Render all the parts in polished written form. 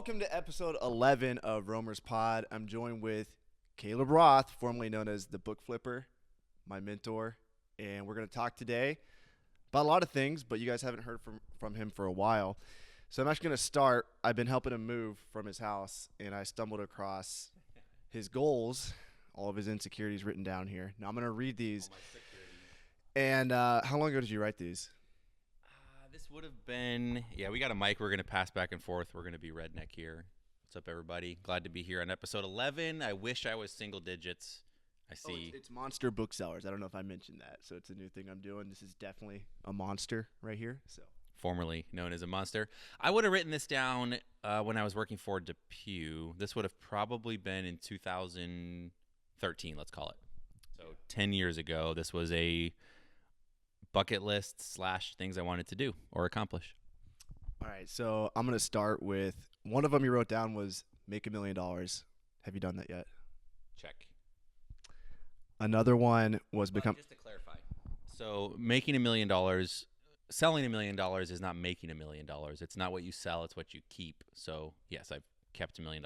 Welcome to episode 11 of Romer's Pod. I'm joined with Caleb Roth, formerly known as the Book Flipper, my mentor, and we're going to talk today about a lot of things, but you guys haven't heard from him for a while. So I'm actually going to start. I've been helping him move from his house, and I stumbled across his goals, all of his insecurities written down here. Now I'm going to read these. And how long ago did you write these? This would have been, we got a mic we're going to pass back and forth. We're going to be redneck here. What's up, everybody? Glad to be here on episode 11. I wish I was single digits. I see. It's Monster Booksellers. I don't know if I mentioned that. So it's a new thing I'm doing. This is definitely a monster right here. So formerly known as a monster. I would have written this down when I was working for Depew. This would have probably been in 2013, let's call it. So 10 years ago, this was a bucket list / things I wanted to do or accomplish. All right, so I'm going to start with one of them you wrote down was make $1 million. Have you done that yet? Check. Another one was become. Just to clarify, so making $1 million, selling $1 million is not making $1 million. It's not what you sell; it's what you keep. So yes, I've kept $1 million.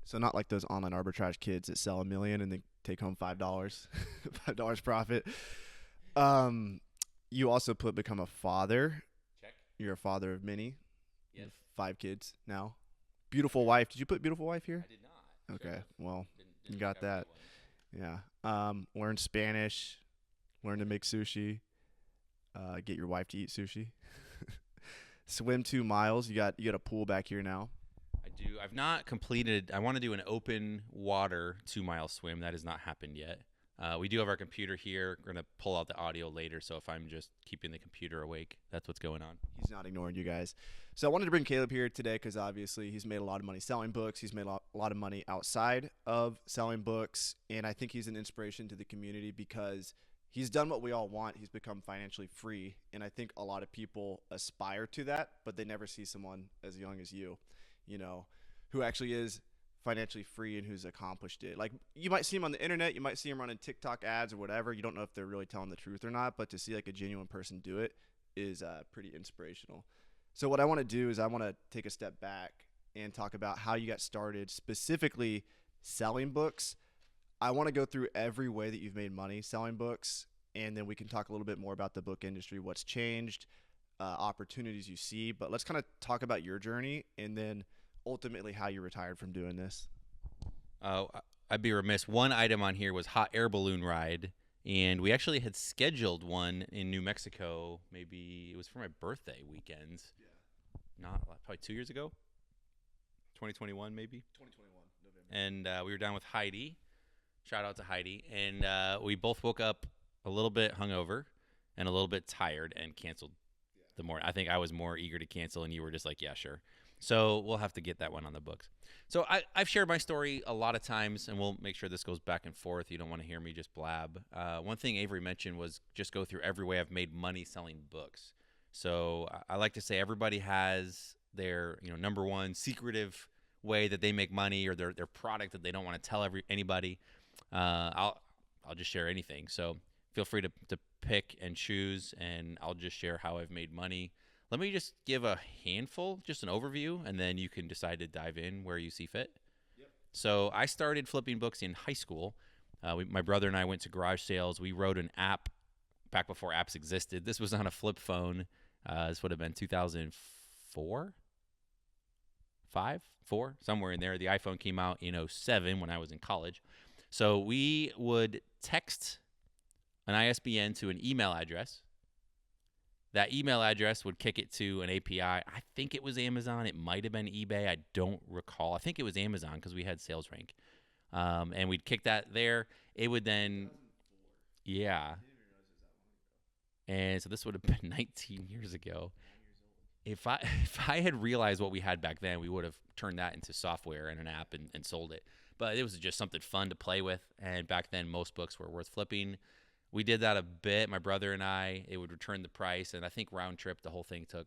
So not like those online arbitrage kids that sell $1 million and they take home $5, $5 profit. You also put become a father. Check. You're a father of many. Yes. 5 kids now. Beautiful wife. Did you put beautiful wife here? I did not. Okay. Well, didn't you got that. Yeah. Learn Spanish. Learn to make sushi. Get your wife to eat sushi. Swim 2 miles. You got a pool back here now. I do. I've not completed. I want to do an open water 2-mile swim. That has not happened yet. We do have our computer here. We're going to pull out the audio later, so if I'm just keeping the computer awake, that's what's going on. He's not ignoring you guys. So I wanted to bring Caleb here today because obviously he's made a lot of money selling books. He's made a lot of money outside of selling books, and I think he's an inspiration to the community because he's done what we all want. He's become financially free, and I think a lot of people aspire to that, but they never see someone as young as you, who actually is financially free and who's accomplished it. Like, you might see him on the internet, you might see him running TikTok ads or whatever. You don't know if they're really telling the truth or not, but to see like a genuine person do it is pretty inspirational. So what I want to do is I want to take a step back and talk about how you got started, specifically selling books. I want to go through every way that you've made money selling books, and then we can talk a little bit more about the book industry, what's changed, opportunities you see. But let's kind of talk about your journey and then ultimately how you retired from doing this. I'd be remiss. One item on here was hot air balloon ride, and we actually had scheduled one in New Mexico. Maybe it was for my birthday weekends. Yeah. Not probably 2 years ago. 2021 maybe. 2021 November. And we were down with Heidi. Shout out to Heidi. And we both woke up a little bit hungover and a little bit tired and canceled the morning. I think I was more eager to cancel, and you were just like, yeah, sure. So we'll have to get that one on the books. So I've shared my story a lot of times, and we'll make sure this goes back and forth. You don't want to hear me just blab. One thing Avery mentioned was just go through every way I've made money selling books. So I like to say everybody has their number one secretive way that they make money, or their product that they don't want to tell anybody. I'll just share anything. So feel free to pick and choose, and I'll just share how I've made money. Let me just give a handful, just an overview, and then you can decide to dive in where you see fit. Yep. So I started flipping books in high school. My brother and I went to garage sales. We wrote an app back before apps existed. This was on a flip phone. This would have been 2004, 4, somewhere in there. The iPhone came out in 2007 when I was in college. So we would text an ISBN to an email address. That email address would kick it to an API. I think it was Amazon. It might have been eBay. I don't recall. I think it was Amazon because we had sales rank. And we'd kick that there. It would then, yeah. And so this would have been 19 years ago. If I had realized what we had back then, we would have turned that into software and an app and sold it. But it was just something fun to play with. And back then, most books were worth flipping. We did that a bit, my brother and I. It would return the price, and I think round trip, the whole thing took,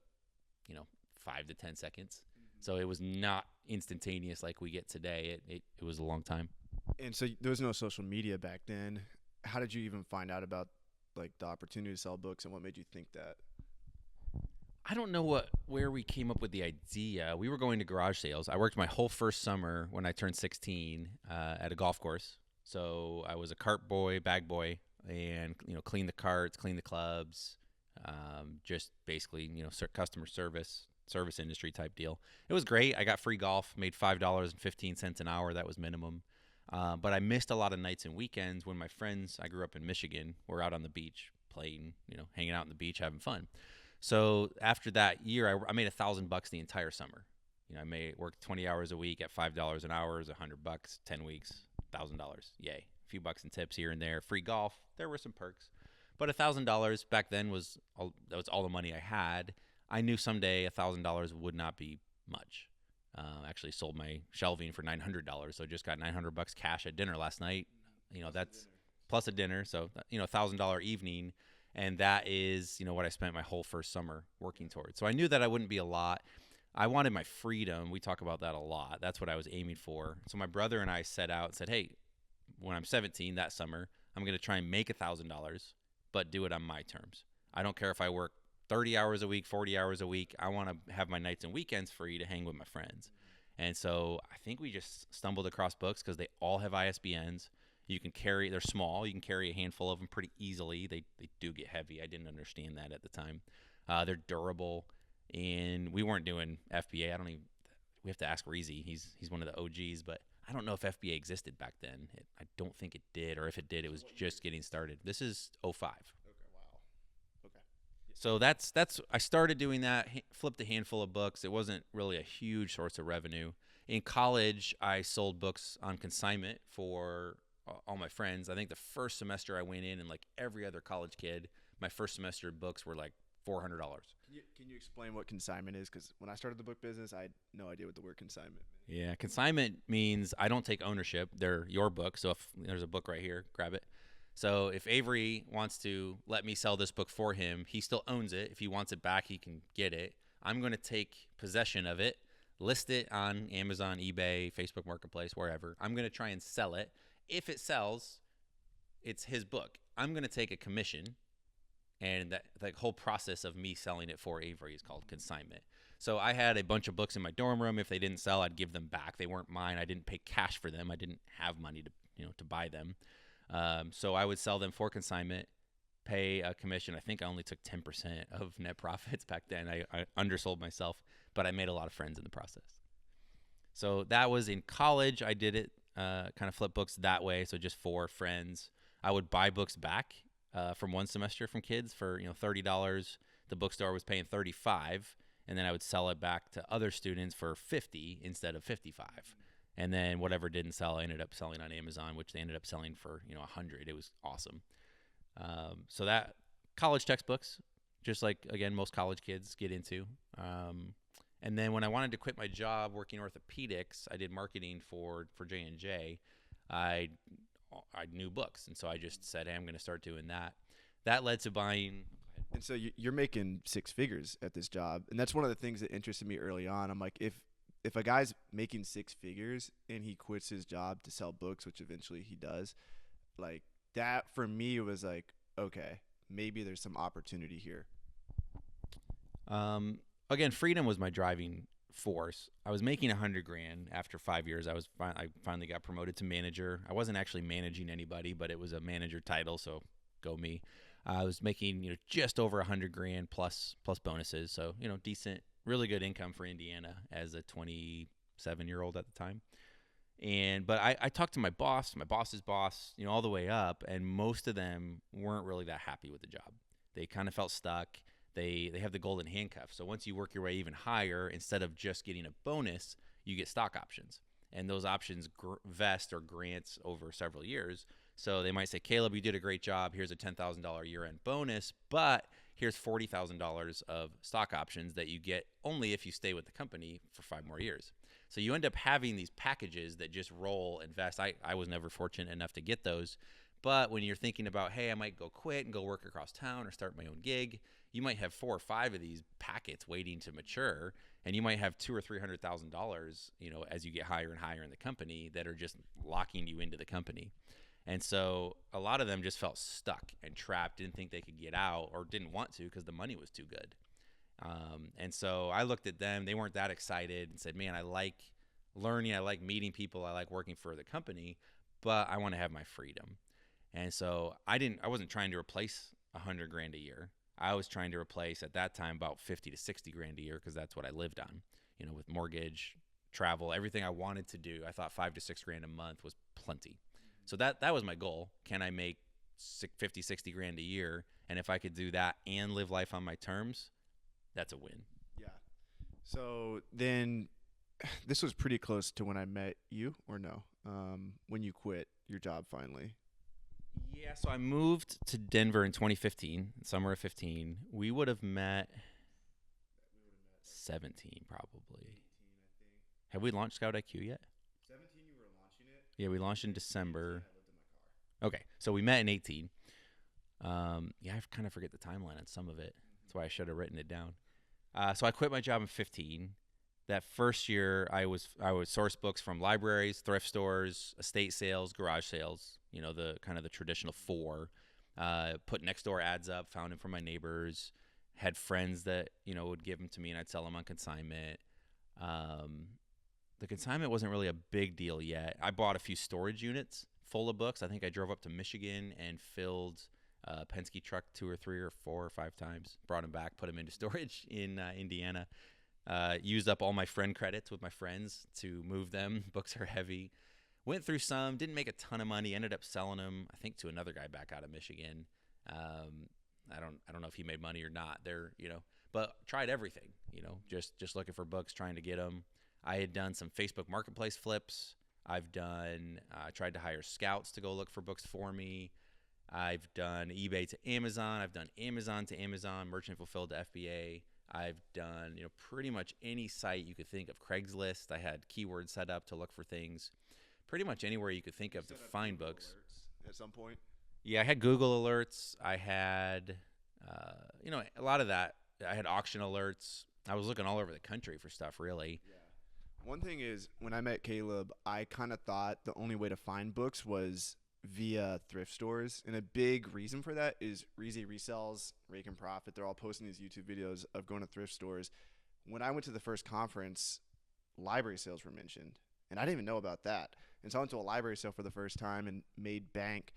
5 to 10 seconds. Mm-hmm. So it was not instantaneous like we get today. It was a long time. And so there was no social media back then. How did you even find out about like the opportunity to sell books, and what made you think that? I don't know where we came up with the idea. We were going to garage sales. I worked my whole first summer when I turned 16 at a golf course. So I was a cart boy, bag boy, and clean the carts, clean the clubs, just basically customer service industry type deal. It was great. I got free golf, made $5.15 an hour. That was minimum. But I missed a lot of nights and weekends when my friends, I grew up in Michigan, were out on the beach playing, hanging out on the beach, having fun. So after that year, I made $1,000 the entire summer. I work 20 hours a week at $5 an hour is $100. 10 weeks, $1,000. Yay! A few bucks in tips here and there. Free golf. There were some perks, but $1,000 back then was all the money I had. I knew someday $1,000 would not be much. Actually sold my shelving for $900, so just got $900 cash at dinner last night. That's plus a dinner, so $1,000 evening. And that is, what I spent my whole first summer working towards. So I knew that I wouldn't be a lot. I wanted my freedom. We talk about that a lot. That's what I was aiming for. So my brother and I set out and said, hey, when I'm 17 that summer, I'm going to try and make $1,000, but do it on my terms. I don't care if I work 30 hours a week, 40 hours a week. I want to have my nights and weekends free to hang with my friends. And so I think we just stumbled across books because they all have ISBNs. They're small. You can carry a handful of them pretty easily. They do get heavy. I didn't understand that at the time. They're durable, and we weren't doing FBA. We have to ask Reezy. He's one of the OGs, but I don't know if FBA existed back then. I don't think it did, or if it did, it was just getting started. This is '05. Okay, wow. Okay. So that's I started doing that, flipped a handful of books. It wasn't really a huge source of revenue. In college, I sold books on consignment for all my friends. I think the first semester I went in, and like every other college kid, my first semester books were like $400. Can you explain what consignment is? Because when I started the book business, I had no idea what the word consignment meant. Yeah, consignment means I don't take ownership. They're your books. So if there's a book right here, grab it. So if Avery wants to let me sell this book for him, he still owns it. If he wants it back, he can get it. I'm going to take possession of it, list it on Amazon, eBay, Facebook Marketplace, wherever. I'm going to try and sell it. If it sells, it's his book. I'm going to take a commission, and that whole process of me selling it for Avery is called consignment. So I had a bunch of books in my dorm room. If they didn't sell, I'd give them back. They weren't mine. I didn't pay cash for them. I didn't have money to buy them. So I would sell them for consignment, pay a commission. I think I only took 10% of net profits back then. I undersold myself, but I made a lot of friends in the process. So that was in college. I did it. Kind of flip books that way, so just for friends. I would buy books back from one semester from kids for $30. The bookstore was paying $35, and then I would sell it back to other students for $50 instead of $55. And then whatever didn't sell, I ended up selling on Amazon, which they ended up selling for $100. It was awesome. So that college textbooks, just like again most college kids get into. And then when I wanted to quit my job working orthopedics, I did marketing for J&J. I knew books, and so I just said, hey, I'm going to start doing that. That led to buying. And so you're making six figures at this job, and that's one of the things that interested me early on. I'm like, if a guy's making six figures and he quits his job to sell books, which eventually he does, like that for me was like, okay, maybe there's some opportunity here. Again, freedom was my driving force. I was making $100,000 after 5 years. I finally got promoted to manager. I wasn't actually managing anybody, but it was a manager title, so go me. I was making just over $100,000 plus bonuses, so decent, really good income for Indiana as a 27-year-old at the time. But I talked to my boss's boss, all the way up, and most of them weren't really that happy with the job. They kind of felt stuck. They have the golden handcuff. So once you work your way even higher, instead of just getting a bonus, you get stock options. And those options vest or grants over several years. So they might say, Caleb, you did a great job. Here's a $10,000 year-end bonus, but here's $40,000 of stock options that you get only if you stay with the company for 5 more years. So you end up having these packages that just roll and vest. I was never fortunate enough to get those. But when you're thinking about, hey, I might go quit and go work across town or start my own gig, you might have 4 or 5 of these packets waiting to mature, and you might have $200,000 or $300,000, as you get higher and higher in the company that are just locking you into the company. And so a lot of them just felt stuck and trapped, didn't think they could get out or didn't want to because the money was too good. And so I looked at them. They weren't that excited and said, man, I like learning. I like meeting people. I like working for the company, but I want to have my freedom. And so I wasn't trying to replace $100,000 a year. I was trying to replace at that time about 50 to 60 grand a year because that's what I lived on, with mortgage, travel, everything I wanted to do. I thought 5 to 6 grand a month was plenty. So that was my goal. Can I make 50, 60 grand a year? And if I could do that and live life on my terms, that's a win. Yeah. So then this was pretty close to when I met you, or no? When you quit your job finally. Yeah, so I moved to Denver in 2015, summer of 15. We would have met 17 probably. Have we launched Scout IQ yet? 17, you were launching it. Yeah, we launched in December. Okay, so we met in 18. Yeah, I kind of forget the timeline on some of it. That's why I should have written it down. So I quit my job in 15. That first year, I would source books from libraries, thrift stores, estate sales, garage sales. The kind of the traditional four. Put next door ads up, found them from my neighbors. Had friends that would give them to me, and I'd sell them on consignment. The consignment wasn't really a big deal yet. I bought a few storage units full of books. I think I drove up to Michigan and filled a Penske truck 2 or 3 or 4 or 5 times. Brought them back, put them into storage in Indiana. Used up all my friend credits with my friends to move them. Books are heavy. Went through some, didn't make a ton of money. Ended up selling them, I think, to another guy back out of Michigan. I don't know if he made money or not. But tried everything. Just looking for books, trying to get them. I had done some Facebook Marketplace flips. I've done tried to hire scouts to go look for books for me. I've done eBay to Amazon. I've done Amazon to Amazon, merchant fulfilled to FBA. I've done pretty much any site you could think of. Craigslist. I had keywords set up to look for things. Pretty much anywhere you could think of to find books. At some point. Yeah, I had Google alerts. I had a lot of that. I had auction alerts. I was looking all over the country for stuff, really. Yeah. One thing is, when I met Caleb, I kind of thought the only way to find books was via thrift stores. And a big reason for that is Reezy Resells, Rake and Profit. They're all posting these YouTube videos of going to thrift stores. When I went to the first conference, library sales were mentioned. And I didn't even know about that. And so I went to a library sale for the first time and made bank.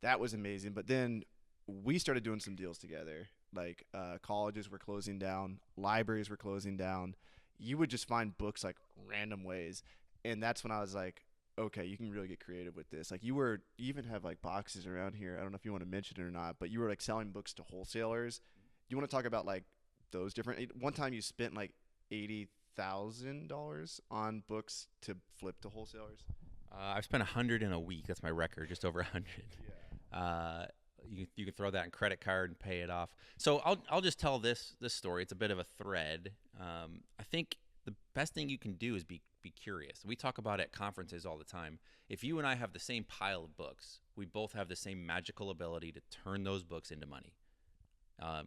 That was amazing. But then we started doing some deals together. Like colleges were closing down. Libraries were closing down. You would just find books like random ways. And that's when I was like, okay, you can really get creative with this. Like you even have like boxes around here. I don't know if you want to mention it or not, but you were like selling books to wholesalers. Do you want to talk about like those different? One time you spent like $80,000 on books to flip to wholesalers. I've spent 100 in a week. That's my record, just over 100. Yeah. You can throw that in credit card and pay it off. So I'll just tell this story. It's a bit of a thread. I think the best thing you can do is be curious. We talk about it at conferences all the time. If you and I have the same pile of books, we both have the same magical ability to turn those books into money.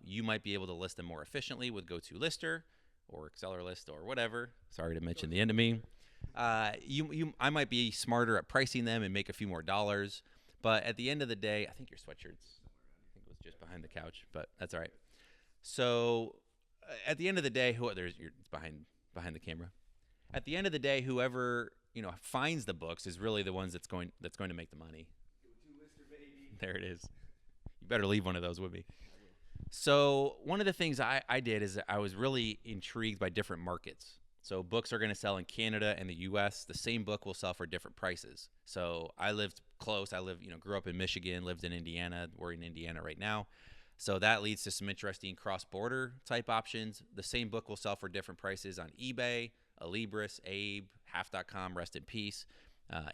You might be able to list them more efficiently with GoToLister or AccelerList or whatever. Sorry to mention the enemy. I might be smarter at pricing them and make a few more dollars. But at the end of the day, I think your sweatshirt's, I think it was just behind the couch, but that's all right. So at the end of the day, it's behind the camera. At the end of the day, whoever finds the books is really the ones that's going to make the money. GoToLister, baby. There it is. You better leave one of those with me. So one of the things I did is I was really intrigued by different markets. So books are going to sell in Canada and the U.S. The same book will sell for different prices. So I lived close. Grew up in Michigan, lived in Indiana. We're in Indiana right now. So that leads to some interesting cross-border type options. The same book will sell for different prices on eBay, Alibris, Abe, Half.com, rest in peace,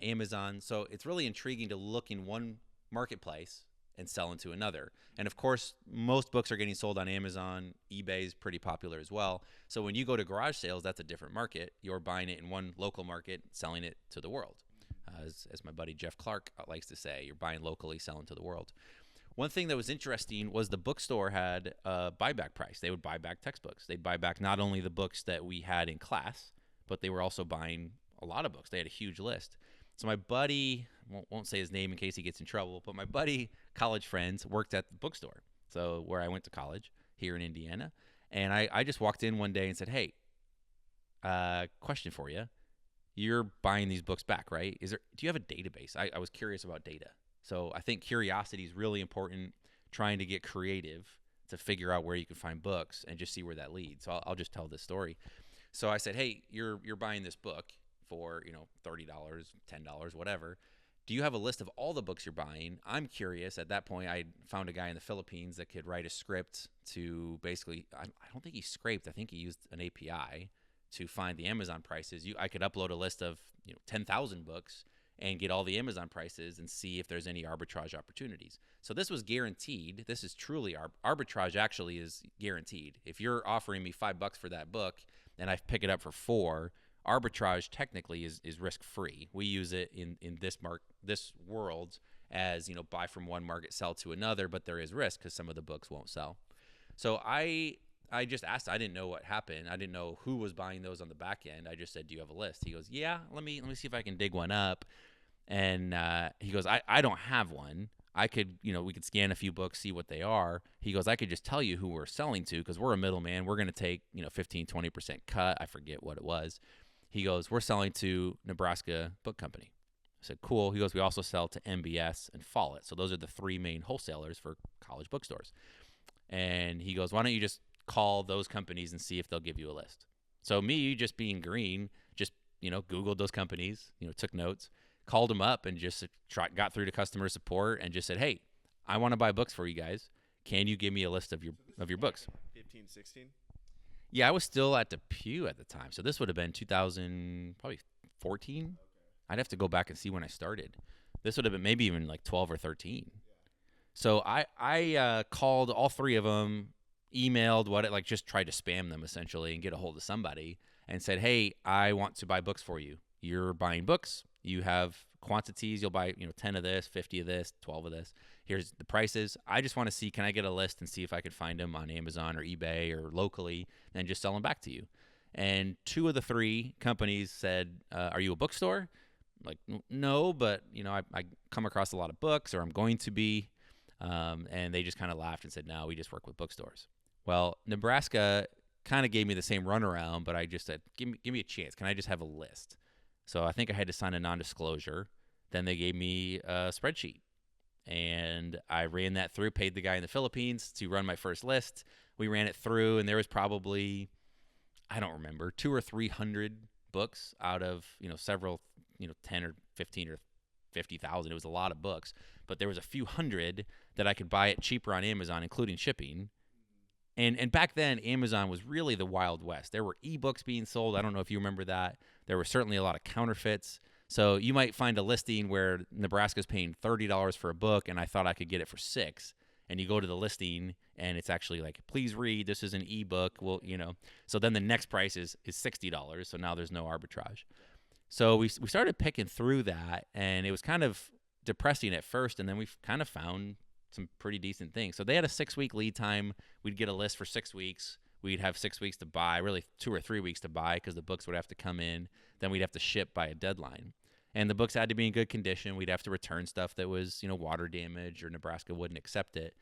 Amazon. So it's really intriguing to look in one marketplace and sell into another. And of course, most books are getting sold on Amazon. eBay is pretty popular as well. So when you go to garage sales, that's a different market. You're buying it in one local market, selling it to the world. As my buddy Jeff Clark likes to say, you're buying locally, selling to the world. One thing that was interesting was the bookstore had a buyback price. They would buy back textbooks. They'd buy back not only the books that we had in class, but they were also buying a lot of books. They had a huge list. So my buddy, won't say his name in case he gets in trouble, but my buddy, college friends, worked at the bookstore. So where I went to college here in Indiana. And I just walked in one day and said, hey, question for you. You're buying these books back, right? Do you have a database? I was curious about data. So I think curiosity is really important, trying to get creative to figure out where you can find books and just see where that leads. So I'll just tell this story. So I said, hey, you're buying this book for, $30, $10, whatever. Do you have a list of all the books you're buying? I'm curious. At that point, I found a guy in the Philippines that could write a script to basically, I don't think he scraped. I think he used an API to find the Amazon prices. I could upload a list of 10,000 books and get all the Amazon prices and see if there's any arbitrage opportunities. So this was guaranteed. This is truly arbitrage. Actually, is guaranteed. If you're offering me $5 for that book and I pick it up for $4, arbitrage technically is risk free. We use it in this world as buy from one market, sell to another, but there is risk because some of the books won't sell. So I just asked. I didn't know what happened. I didn't know who was buying those on the back end. I just said, do you have a list? He goes, yeah, let me see if I can dig one up. And he goes, I don't have one. I could, we could scan a few books, see what they are. He goes, I could just tell you who we're selling to because we're a middleman. We're going to take, 15, 20% cut. I forget what it was. He goes, we're selling to Nebraska Book Company. I said, cool. He goes, we also sell to MBS and Follett. So those are the three main wholesalers for college bookstores. And he goes, why don't you just call those companies and see if they'll give you a list? So me, just being green, just, Googled those companies, took notes, called them up and just got through to customer support and just said, hey, I want to buy books for you guys. Can you give me a list of your books? 15, 16? Yeah, I was still at Depew at the time. So this would have been 2014. Okay. I'd have to go back and see when I started. This would have been maybe even like 12 or 13. Yeah. So I called all three of them, emailed just tried to spam them essentially and get a hold of somebody and said, hey, I want to buy books for you. You're buying books. You have quantities. You'll buy 10 of this, 50 of this, 12 of this. Here's the prices. I just want to see, can I get a list and see if I could find them on Amazon or eBay or locally and just sell them back to you? And two of the three companies said, are you a bookstore? I'm like, no, but I come across a lot of books, or I'm going to be. And they just kind of laughed and said, no, we just work with bookstores. Well, Nebraska kind of gave me the same runaround, but I just said, give me a chance. Can I just have a list? So I think I had to sign a non-disclosure. Then they gave me a spreadsheet. And I ran that through, paid the guy in the Philippines to run my first list. We ran it through, and there was probably, I don't remember, 200 or 300 books out of, several, 10 or 15 or 50,000. It was a lot of books. But there was a few hundred that I could buy it cheaper on Amazon, including shipping. And back then, Amazon was really the Wild West. There were ebooks being sold. I don't know if you remember that. There were certainly a lot of counterfeits. So you might find a listing where Nebraska's paying $30 for a book, and I thought I could get it for $6. And you go to the listing, and it's actually like, please read. This is an ebook. Well, So then the next price is $60. So now there's no arbitrage. So we started picking through that, and it was kind of depressing at first, and then we kind of found some pretty decent things. So they had a 6-week lead time. We'd get a list for 6 weeks. We'd have 6 weeks to buy, really 2 or 3 weeks to buy because the books would have to come in. Then we'd have to ship by a deadline. And the books had to be in good condition. We'd have to return stuff that was, water damage or Nebraska wouldn't accept it.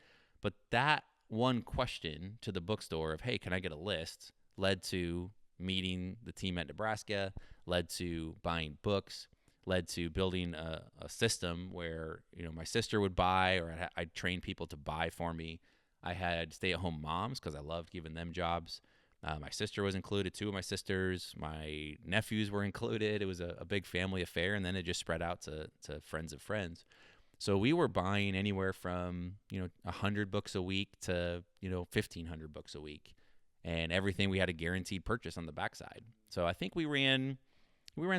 But that one question to the bookstore of, hey, can I get a list, led to meeting the team at Nebraska, led to buying books, led to building a system where, my sister would buy, or I'd train people to buy for me. I had stay-at-home moms because I loved giving them jobs. My sister was included, 2 of my sisters. My nephews were included. It was a big family affair, and then it just spread out to friends of friends. So we were buying anywhere from, 100 books a week to, 1,500 books a week. And everything we had a guaranteed purchase on the backside. So I think we ran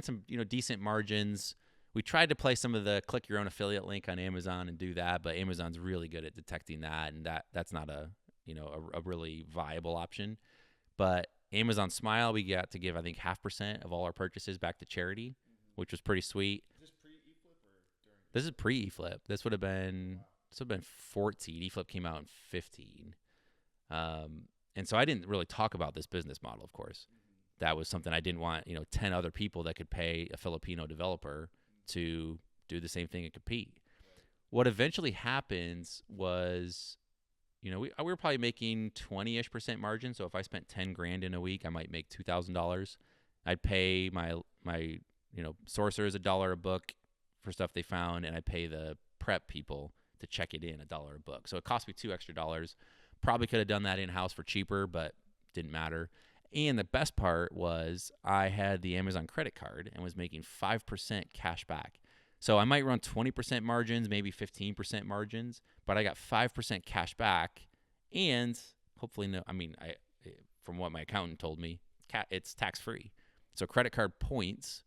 some, decent margins. We tried to play some of the click your own affiliate link on Amazon and do that, but Amazon's really good at detecting that, and that's not a really viable option. But Amazon Smile, we got to give, I think, 0.5% of all our purchases back to charity, which was pretty sweet. Is this pre-eFlip or during? This is pre-eFlip. This would have been 14. eFlip came out in 15. And so I didn't really talk about this business model, of course. That was something I didn't want, 10 other people that could pay a Filipino developer to do the same thing and compete. What eventually happens was we were probably making 20-ish% margin. So if I spent 10 grand in a week, I might make $2,000. I'd pay my sourcers $1 a book for stuff they found, and I pay the prep people to check it in $1 a book. So it cost me $2 extra. Probably could have done that in-house for cheaper, but didn't matter. And the best part was I had the Amazon credit card and was making 5% cash back. So I might run 20% margins, maybe 15% margins, but I got 5% cash back, and hopefully from what my accountant told me, it's tax-free. So credit card points,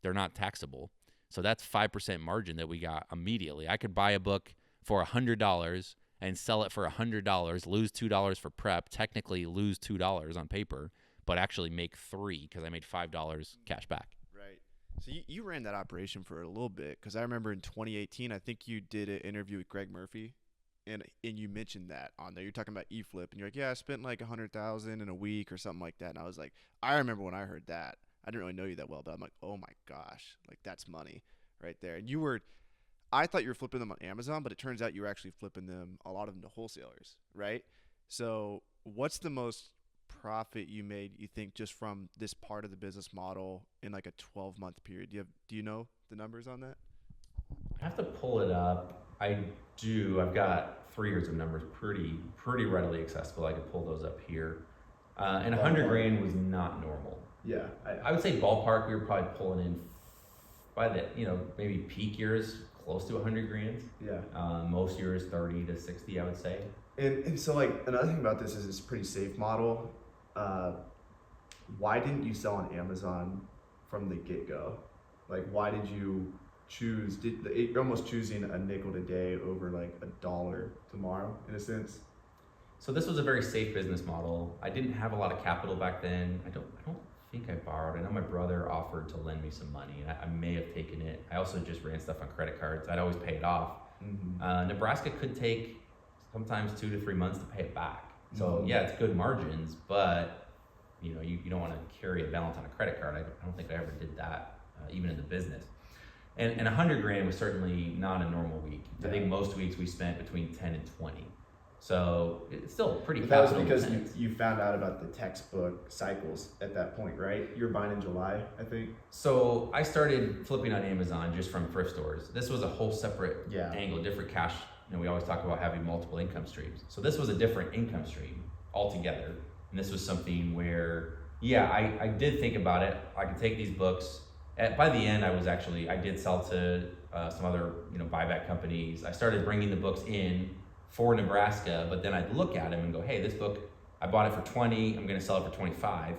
they're not taxable. So that's 5% margin that we got immediately. I could buy a book for $100 and sell it for $100, lose $2 for prep, technically lose $2 on paper, but actually make $3 because I made $5 cash back. Right. So you ran that operation for a little bit, because I remember in 2018, I think you did an interview with Greg Murphy, and you mentioned that on there. You're talking about eFlip, and you're like, yeah, I spent like $100,000 in a week or something like that. And I was like, I remember when I heard that. I didn't really know you that well, but I'm like, oh my gosh, like that's money right there. And I thought you were flipping them on Amazon, but it turns out you were actually flipping them, a lot of them, to wholesalers, right? So what's the most profit you made, you think, just from this part of the business model in like a 12-month period? Do you know the numbers on that? I have to pull it up. I do. I've got 3 years of numbers pretty readily accessible. I could pull those up here. And 100 grand was not normal. Yeah. I would say ballpark, we were probably pulling in by the, maybe peak years, close to 100 grand. Yeah. Most years 30 to 60, I would say. And so like another thing about this is it's a pretty safe model. Why didn't you sell on Amazon from the get-go? Like, why did you choose, you're almost choosing a nickel today over like $1 tomorrow in a sense? So this was a very safe business model. I didn't have a lot of capital back then. I don't think I borrowed. I know my brother offered to lend me some money, and I may have taken it. I also just ran stuff on credit cards. I'd always pay it off. Mm-hmm. Nebraska could take sometimes 2 to 3 months to pay it back. So yeah, it's good margins, but you don't want to carry a balance on a credit card. I don't think I ever did that, even in the business. And 100 grand was certainly not a normal week. Yeah. I think most weeks we spent between 10 and 20. So it's still pretty capital intense. That was because you found out about the textbook cycles at that point, right? You were buying in July, I think. So I started flipping on Amazon just from thrift stores. This was a whole separate angle, different cash. We always talk about having multiple income streams. So this was a different income stream altogether. And this was something where, I did think about it. I could take these books. By the end, I did sell to some other, buyback companies. I started bringing the books in for Nebraska, but then I'd look at them and go, hey, this book, I bought it for 20, I'm gonna sell it for 25.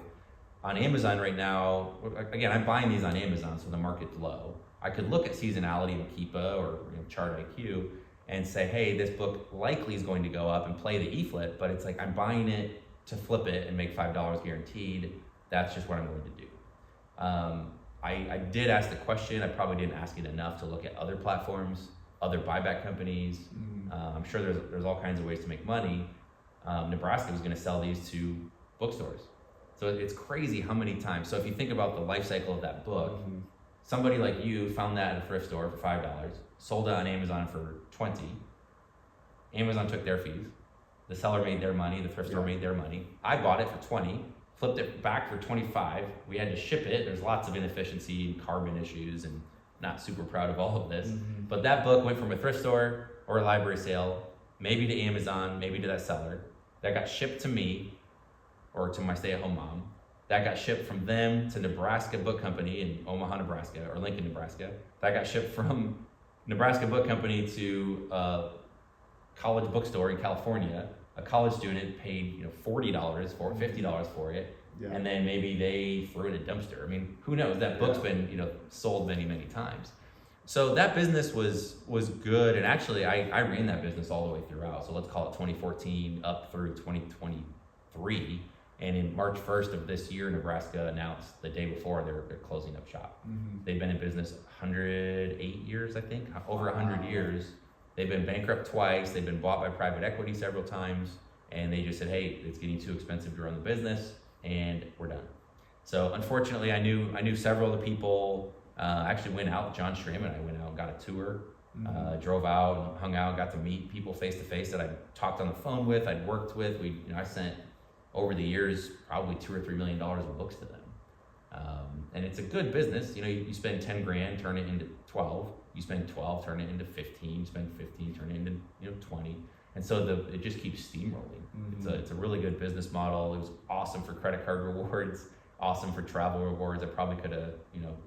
On Amazon right now, again, I'm buying these on Amazon, so the market's low. I could look at seasonality in Keepa or Chart IQ and say, hey, this book likely is going to go up and play the e-flip, but it's like I'm buying it to flip it and make $5 guaranteed. That's just what I'm going to do. I did ask the question. I probably didn't ask it enough to look at other platforms, other buyback companies. I'm sure there's all kinds of ways to make money. Nebraska was going to sell these to bookstores. So it's crazy how many times. So if you think about the life cycle of that book, somebody like you found that at a thrift store for $5, sold it on Amazon for 20. Amazon took their fees. The seller made their money. The thrift store made their money. I bought it for 20, flipped it back for 25. We had to ship it. There's lots of inefficiency and carbon issues, and not super proud of all of this. But that book went from a thrift store or a library sale, maybe to Amazon, maybe to that seller. That got shipped to me or to my stay-at-home mom. That got shipped from them to Nebraska Book Company in Omaha, Nebraska, or Lincoln, Nebraska. That got shipped from Nebraska Book Company to a college bookstore in California. A college student paid $40 for it, $50 for it, and then maybe they threw it in a dumpster. I mean, who knows? That book's been sold many, many times. So that business was good, and actually I ran that business all the way throughout. So let's call it 2014 up through 2023. And in March 1st of this year, Nebraska announced the day before they're closing up shop. They've been in business 108 years, I think, over 100 years. They've been bankrupt twice. They've been bought by private equity several times. And they just said, hey, it's getting too expensive to run the business, and we're done. So unfortunately, I knew several of the people. Actually went out, John Schramm and I went out and got a tour Drove out, hung out, got to meet people face to face that I talked on the phone with, I'd worked with. I sent over the years probably $2 or $3 million of books to them. And it's a good business. You spend 10 grand, turn it into 12. You spend 12, turn it into 15. You spend 15, turn it into 20. And so it just keeps steamrolling. It's a really good business model. It was awesome for credit card rewards, awesome for travel rewards. I probably could have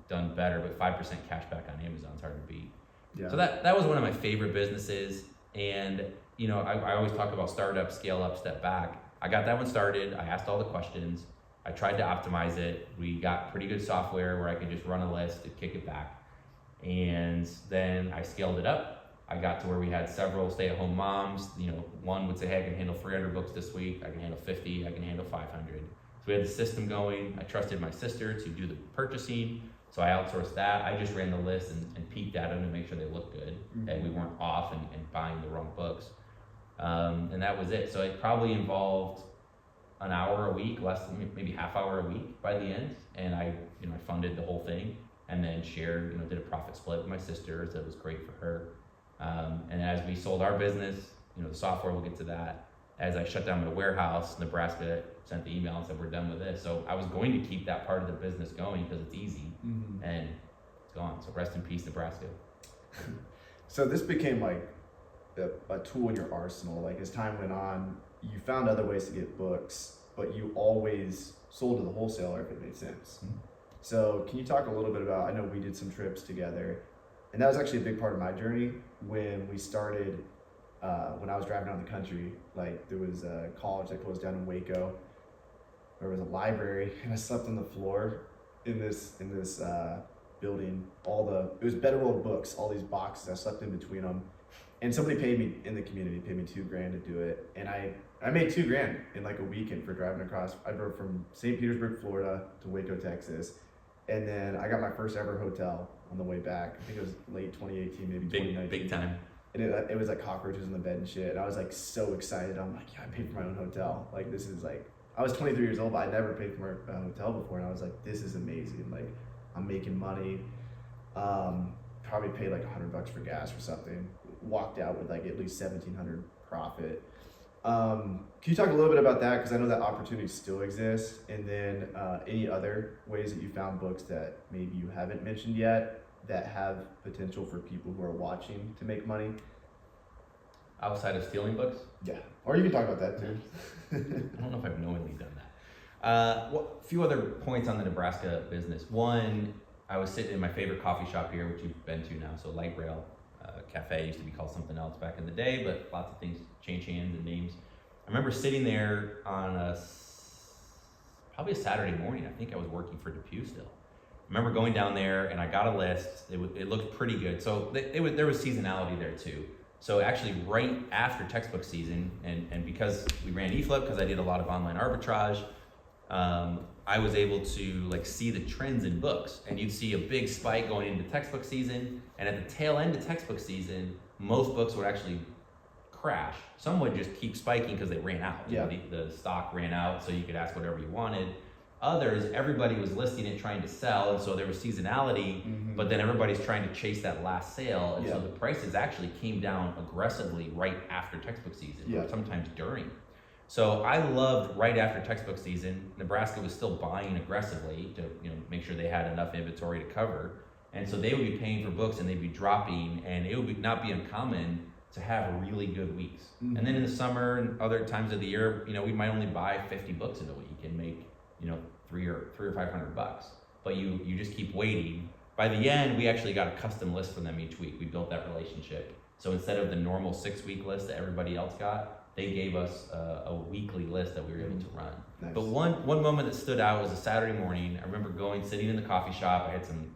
done better, but 5% cash back on Amazon is hard to beat. Yeah. So that was one of my favorite businesses. And I always talk about startup, scale up, step back. I got that one started. I asked all the questions. I tried to optimize it. We got pretty good software where I could just run a list and kick it back. And then I scaled it up. I got to where we had several stay-at-home moms. One would say, hey, I can handle 300 books this week. I can handle 50. I can handle 500. So we had the system going. I trusted my sister to do the purchasing. So I outsourced that. I just ran the list and peeked at them to make sure they looked good and we weren't off and buying the wrong books. And that was it. So it probably involved an hour a week, less than maybe half hour a week by the end. And I funded the whole thing and then shared, did a profit split with my sister. So it was great for her. And as we sold our business, the software, we'll get to that. As I shut down my warehouse, Nebraska sent the email and said, we're done with this. So I was going to keep that part of the business going because it's easy and it's gone. So rest in peace, Nebraska. So this became like a tool in your arsenal. Like as time went on, you found other ways to get books, but you always sold to the wholesaler if it made sense. So can you talk a little bit about, I know we did some trips together, and that was actually a big part of my journey when we started, when I was driving around the country. Like there was a college that closed down in Waco. There was a library, and I slept on the floor in this building. It was bedroll books, all these boxes. I slept in between them. And somebody paid me in the community, paid me $2,000 to do it. And I made $2,000 in like a weekend for driving across. I drove from St. Petersburg, Florida to Waco, Texas. And then I got my first ever hotel on the way back. I think it was late 2018, maybe 2019. Big time. And it was like cockroaches in the bed and shit. And I was like so excited. I'm like, yeah, I paid for my own hotel. Like this is like, I was 23 years old, but I never paid for a hotel before. And I was like, this is amazing. Like I'm making money. Probably paid like $100 for gas or something. Walked out with like at least $1,700 profit. Can you talk a little bit about that? Because I know that opportunity still exists. And then any other ways that you found books that maybe you haven't mentioned yet that have potential for people who are watching to make money? Outside of stealing books? Yeah. Or you can talk about that too. I don't know if I've knowingly done that. A few other points on the Nebraska business. One, I was sitting in my favorite coffee shop here, which you've been to now, so Light Rail Cafe used to be called something else back in the day, but lots of things change hands and names. I remember sitting there on probably a Saturday morning. I think I was working for Depew still. I remember going down there and I got a list. It looked pretty good. So there was seasonality there too. So actually right after textbook season, and because we ran eFlip, because I did a lot of online arbitrage, I was able to see the trends in books, and you'd see a big spike going into textbook season, and at the tail end of textbook season, most books would actually crash. Some would just keep spiking because they ran out. Yeah. The stock ran out, so you could ask whatever you wanted. Others, everybody was listing it, trying to sell, and so there was seasonality, but then everybody's trying to chase that last sale, and so the prices actually came down aggressively right after textbook season, or sometimes during. So I loved right after textbook season, Nebraska was still buying aggressively to make sure they had enough inventory to cover. And so they would be paying for books and they'd be dropping, and it would not be uncommon to have really good weeks. And then in the summer and other times of the year, we might only buy 50 books in a week and make, $300 or $500. But you just keep waiting. By the end, we actually got a custom list from them each week. We built that relationship. So instead of the normal 6-week list that everybody else got, they gave us a weekly list that we were able to run. Nice. But one moment that stood out was a Saturday morning. I remember sitting in the coffee shop. I had some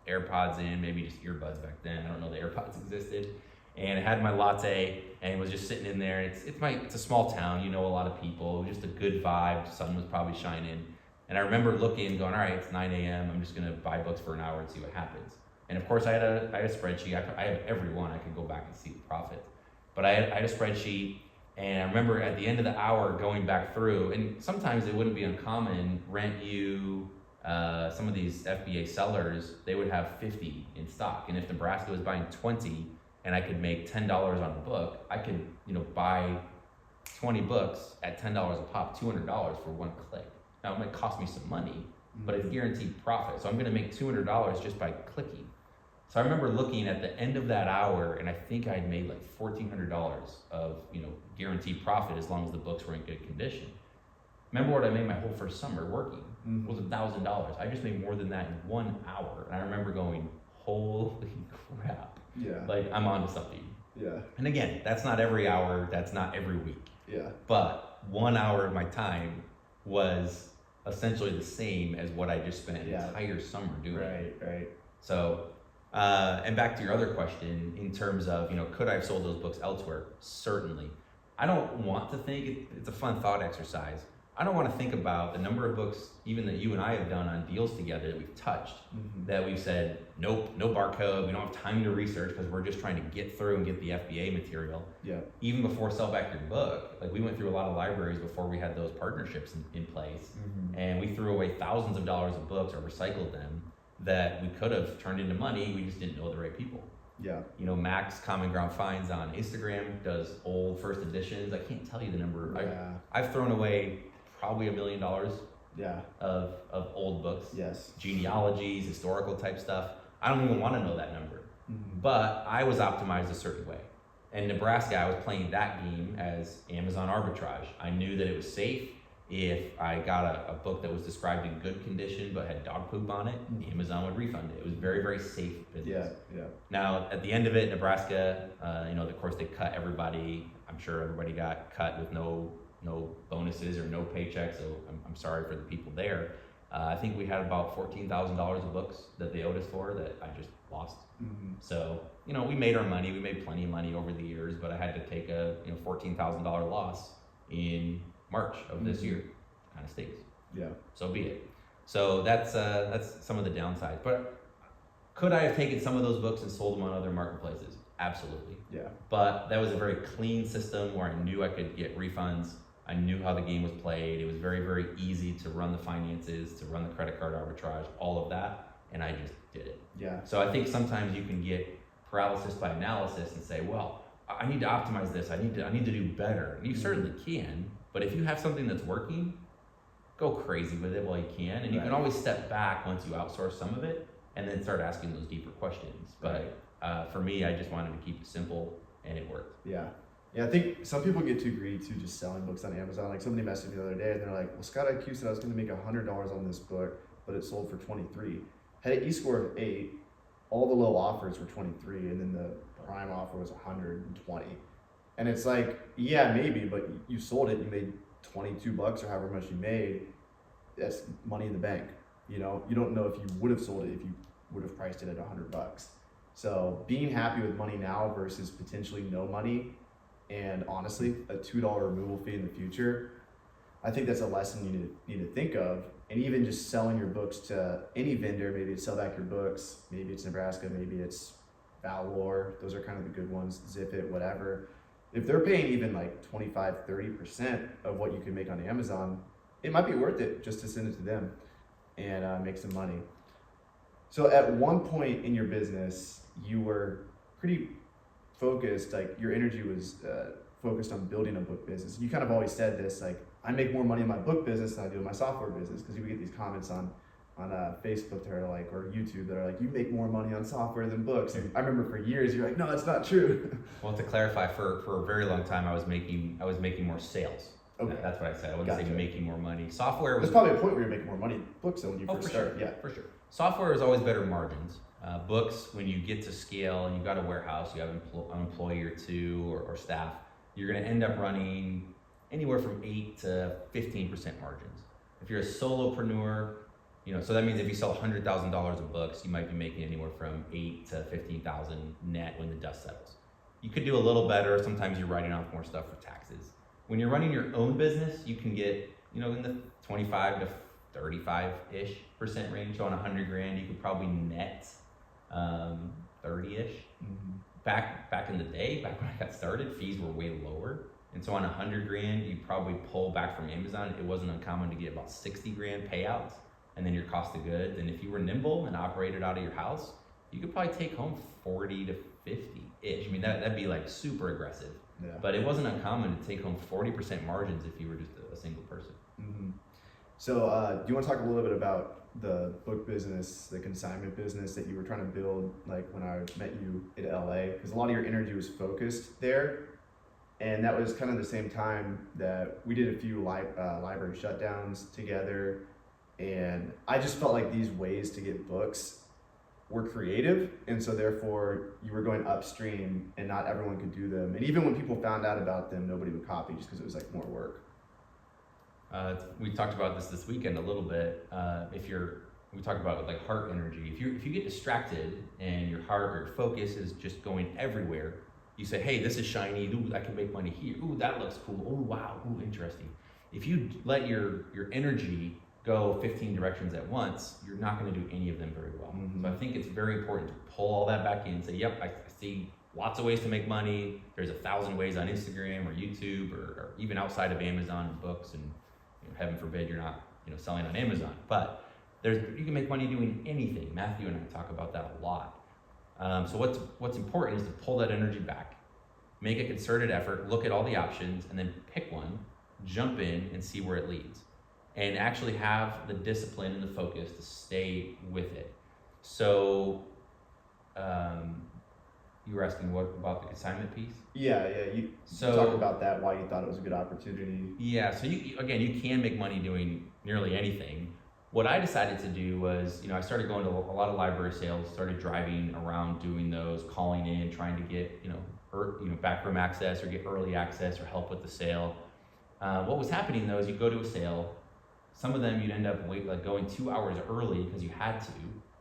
AirPods in, maybe just earbuds back then. I don't know the AirPods existed. And I had my latte and was just sitting in there. It's a small town, a lot of people. It was just a good vibe. The sun was probably shining. And I remember looking and going, all right, it's 9 a.m. I'm just gonna buy books for an hour and see what happens. And of course I had a spreadsheet. I have every one. I could go back and see the profit. But I had a spreadsheet. And I remember at the end of the hour going back through, and sometimes it wouldn't be uncommon, some of these FBA sellers, they would have 50 in stock. And if Nebraska was buying 20, and I could make $10 on a book, I could, buy 20 books at $10 a pop, $200 for one click. Now it might cost me some money, but it's guaranteed profit. So I'm gonna make $200 just by clicking. So I remember looking at the end of that hour, and I think I'd made like $1,400 of, guaranteed profit as long as the books were in good condition. Remember what I made my whole first summer working was $1,000. I just made more than that in 1 hour. And I remember going, holy crap. Yeah. Like, I'm onto something. Yeah. And again, that's not every hour, that's not every week. Yeah. But 1 hour of my time was essentially the same as what I just spent an entire summer doing. Right. So, and back to your other question, in terms of, could I have sold those books elsewhere? Certainly. I don't want to think, it's a fun thought exercise. I don't want to think about the number of books, even that you and I have done on deals together that we've touched, that we've said, nope, no barcode, we don't have time to research because we're just trying to get through and get the FBA material. Yeah. Even before Sell Back Your Book, like we went through a lot of libraries before we had those partnerships in place, and we threw away thousands of dollars of books or recycled them that we could have turned into money, we just didn't know the right people. Yeah. Max Common Ground Finds on Instagram does old first editions. I can't tell you the number. Yeah. I've thrown away probably $1 million of old books. Yes. Genealogies, historical type stuff. I don't even want to know that number. But I was optimized a certain way. In Nebraska, I was playing that game as Amazon arbitrage. I knew that it was safe. If I got a book that was described in good condition but had dog poop on it, Amazon would refund it. It was very, very safe business. Yeah. Now, at the end of it, Nebraska, of course, they cut everybody. I'm sure everybody got cut with no bonuses or no paychecks, so I'm sorry for the people there. I think we had about $14,000 of books that they owed us for that I just lost. So, we made our money. We made plenty of money over the years, but I had to take a $14,000 loss in March of this year. Kind of stinks. Yeah. So be it. So that's some of the downsides. But could I have taken some of those books and sold them on other marketplaces? Absolutely. Yeah. But that was a very clean system where I knew I could get refunds. I knew how the game was played. It was very, very easy to run the finances, to run the credit card arbitrage, all of that, and I just did it. Yeah. So I think sometimes you can get paralysis by analysis and say, well, I need to optimize this. I need to do better. And you certainly can, but if you have something that's working, go crazy with it while you can, and you can always step back once you outsource some of it, and then start asking those deeper questions. But for me, I just wanted to keep it simple, and it worked. Yeah. Yeah, I think some people get too greedy too, just selling books on Amazon. Like somebody messaged me the other day, and they're like, "Well, Scott IQ said I was going to make $100 on this book, but it sold for 23. Had an E-score of 8. All the low offers were 23, and then the prime offer was 120. And it's like, yeah, maybe, but you sold it. You made $22 or however much you made. That's money in the bank. You don't know if you would have sold it if you would have priced it at $100. So being happy with money now versus potentially no money. And honestly, a $2 removal fee in the future, I think that's a lesson you need to think of. And even just selling your books to any vendor, maybe it's Sell Back Your Books, maybe it's Nebraska, maybe it's Valor. Those are kind of the good ones, Zip It, whatever. If they're paying even like 25, 30% of what you can make on Amazon, it might be worth it just to send it to them and make some money. So at one point in your business, you were pretty focused, like your energy was focused on building a book business. You kind of always said this, like, I make more money in my book business than I do in my software business, because you would get these comments on Facebook that are like, or YouTube that are like, you make more money on software than books. And I remember for years you're like, no, that's not true. Well, to clarify, for a very long time I was making more sales. Okay. That's what I said. I wasn't saying making more money. Software was... There's probably a point where you're making more money. Books, though, when you first start. Sure. Yeah, for sure. Software is always better margins. Books, when you get to scale and you've got a warehouse, you have an employee or two or staff, you're going to end up running anywhere from 8 to 15% margins. If you're a solopreneur, so that means if you sell $100,000 of books, you might be making anywhere from 8 to 15,000 net when the dust settles. You could do a little better. Sometimes you're writing off more stuff for taxes. When you're running your own business, you can get, in the 25 to 35-ish% range. So on $100,000, you could probably net 30-ish. Back in the day, back when I got started, fees were way lower. And so on $100,000, you probably pull back from Amazon. It wasn't uncommon to get about $60,000 payouts, and then your cost of goods. And if you were nimble and operated out of your house, you could probably take home 40 to 50-ish. I mean, that'd be like super aggressive. Yeah. But it wasn't uncommon to take home 40% margins if you were just a single person. Mm-hmm. So do you want to talk a little bit about the book business, the consignment business that you were trying to build, like when I met you in LA? Because a lot of your energy was focused there. And that was kind of the same time that we did a few library shutdowns together. And I just felt like these ways to get books were creative. And so therefore you were going upstream and not everyone could do them. And even when people found out about them, nobody would copy just because it was like more work. We talked about this weekend a little bit. We talked about like heart energy. If you get distracted and your heart or your focus is just going everywhere, you say, hey, this is shiny. Ooh, I can make money here. Ooh, that looks cool. Oh, wow. Ooh, interesting. If you let your energy go 15 directions at once, you're not going to do any of them very well. Mm-hmm. So I think it's very important to pull all that back in and say, yep, I see lots of ways to make money. There's 1,000 ways on Instagram or YouTube or even outside of Amazon and books, and heaven forbid you're not selling on Amazon. But you can make money doing anything. Matthew and I talk about that a lot. So what's important is to pull that energy back, make a concerted effort, look at all the options, and then pick one, jump in and see where it leads. And actually have the discipline and the focus to stay with it. So you were asking what about the consignment piece? Yeah. You talk about that, why you thought it was a good opportunity. Yeah, so you can make money doing nearly anything. What I decided to do was, I started going to a lot of library sales, started driving around doing those, calling in, trying to get, backroom access or get early access or help with the sale. What was happening though is you go to a sale, some of them you'd end up going 2 hours early because you had to,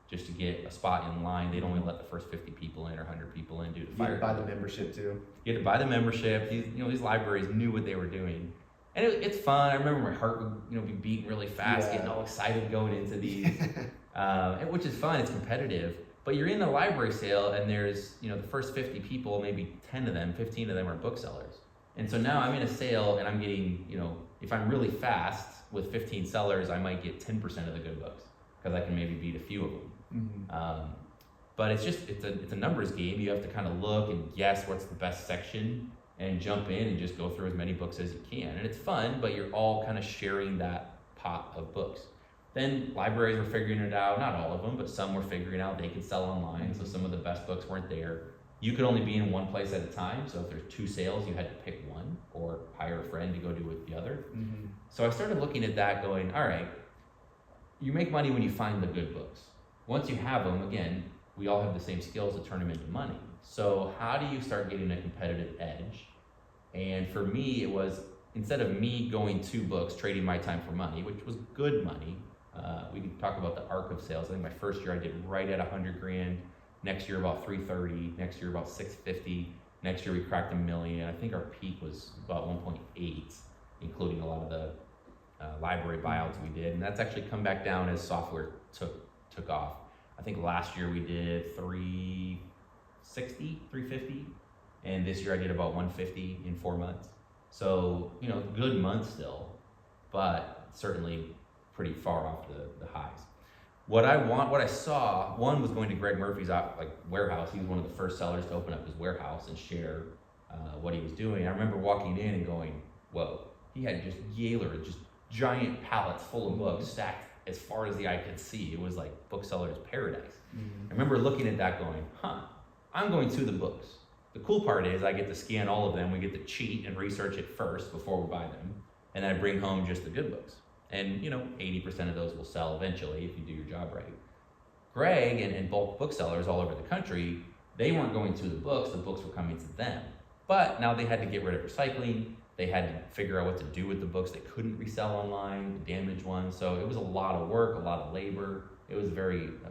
just to get a spot in line. They'd only let the first 50 people in or 100 people in due to fire. You had to buy the membership too. You had to buy the membership. These libraries knew what they were doing. And it's fun. I remember my heart would be beating really fast, getting all excited going into these, which is fun. It's competitive. But you're in the library sale and there's, the first 50 people, maybe 10 of them, 15 of them are booksellers. And so now I'm in a sale and I'm getting, if I'm really fast with 15 sellers, I might get 10% of the good books because I can maybe beat a few of them. Mm-hmm. But it's a numbers game. You have to kind of look and guess what's the best section and jump in and just go through as many books as you can. And it's fun, but you're all kind of sharing that pot of books. Then libraries were figuring it out, not all of them, but some were figuring out they could sell online. So some of the best books weren't there. You could only be in one place at a time. So if there's 2 sales, you had to pick one or hire a friend to go do with the other. Mm-hmm. So I started looking at that going, all right, you make money when you find the good books. Once you have them, again, we all have the same skills to turn them into money. So how do you start getting a competitive edge? And for me, it was, instead of me going 2 books, trading my time for money, which was good money. We can talk about the arc of sales. I think my first year I did right at $100,000. Next year about 330. Next year about 650. Next year we cracked $1 million. I think our peak was about 1.8, including a lot of the library buyouts we did. And that's actually come back down as software took off. I think last year we did 360, 350. And this year I did about 150 in 4 months. So, good month still, but certainly pretty far off the highs. What I saw, one was going to Greg Murphy's warehouse. He was one of the first sellers to open up his warehouse and share what he was doing. I remember walking in and going, whoa, he had just giant pallets full of books stacked as far as the eye could see. It was like Booksellers paradise. Mm-hmm. I remember looking at that going, I'm going to the books. The cool part is I get to scan all of them. We get to cheat and research it first before we buy them. And then I bring home just the good books. And 80% of those will sell eventually if you do your job right. Greg and bulk booksellers all over the country, they weren't going to the books were coming to them. But now they had to get rid of recycling. They had to figure out what to do with the books they couldn't resell online, the damaged ones. So it was a lot of work, a lot of labor. It was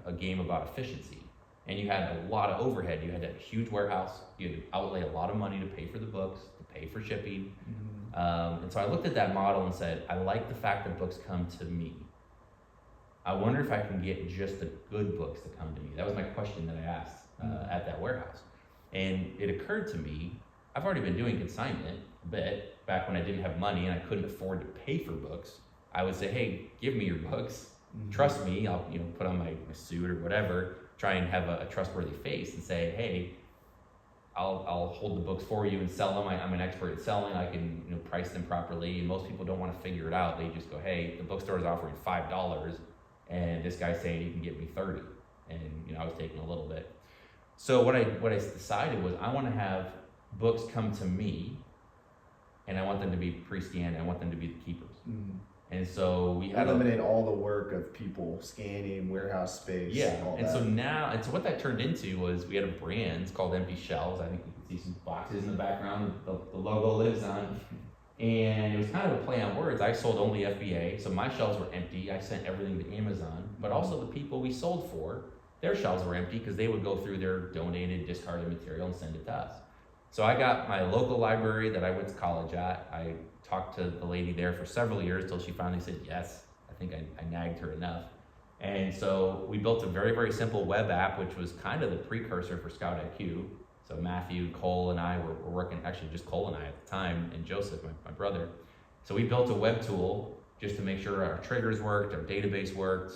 a game about efficiency. And you had a lot of overhead. You had a huge warehouse. You had to outlay a lot of money to pay for the books, to pay for shipping. Mm-hmm. And so I looked at that model and said, I like the fact that books come to me. I wonder if I can get just the good books to come to me. That was my question that I asked at that warehouse. And it occurred to me, I've already been doing consignment a bit. Back when I didn't have money and I couldn't afford to pay for books, I would say, hey, give me your books. Mm-hmm. Trust me. I'll put on my suit or whatever. try and have a trustworthy face and say, hey, I'll hold the books for you and sell them. I'm an expert at selling. I can price them properly. And most people don't want to figure it out. They just go, hey, the bookstore is offering $5, and this guy's saying he can get me $30, and I was taking a little bit. So what I decided was I want to have books come to me, and I want them to be pre-scanned. I want them to be the keepers. And so we had eliminate all the work of people scanning, warehouse space. Yeah, so what that turned into was we had a brand. It's called Empty Shelves. I think you can see some boxes in the background. The logo lives on, and it was kind of a play on words. I sold only FBA, so my shelves were empty. I sent everything to Amazon, but also the people we sold for, their shelves were empty because they would go through their donated, discarded material and send it to us. So I got my local library that I went to college at. I talked to the lady there for several years till she finally said yes. I think I nagged her enough. And so we built a very, very simple web app, which was kind of the precursor for Scout IQ. So Matthew, Cole, and I were working, actually just Cole and I at the time, and Joseph, my brother. So we built a web tool just to make sure our triggers worked, our database worked,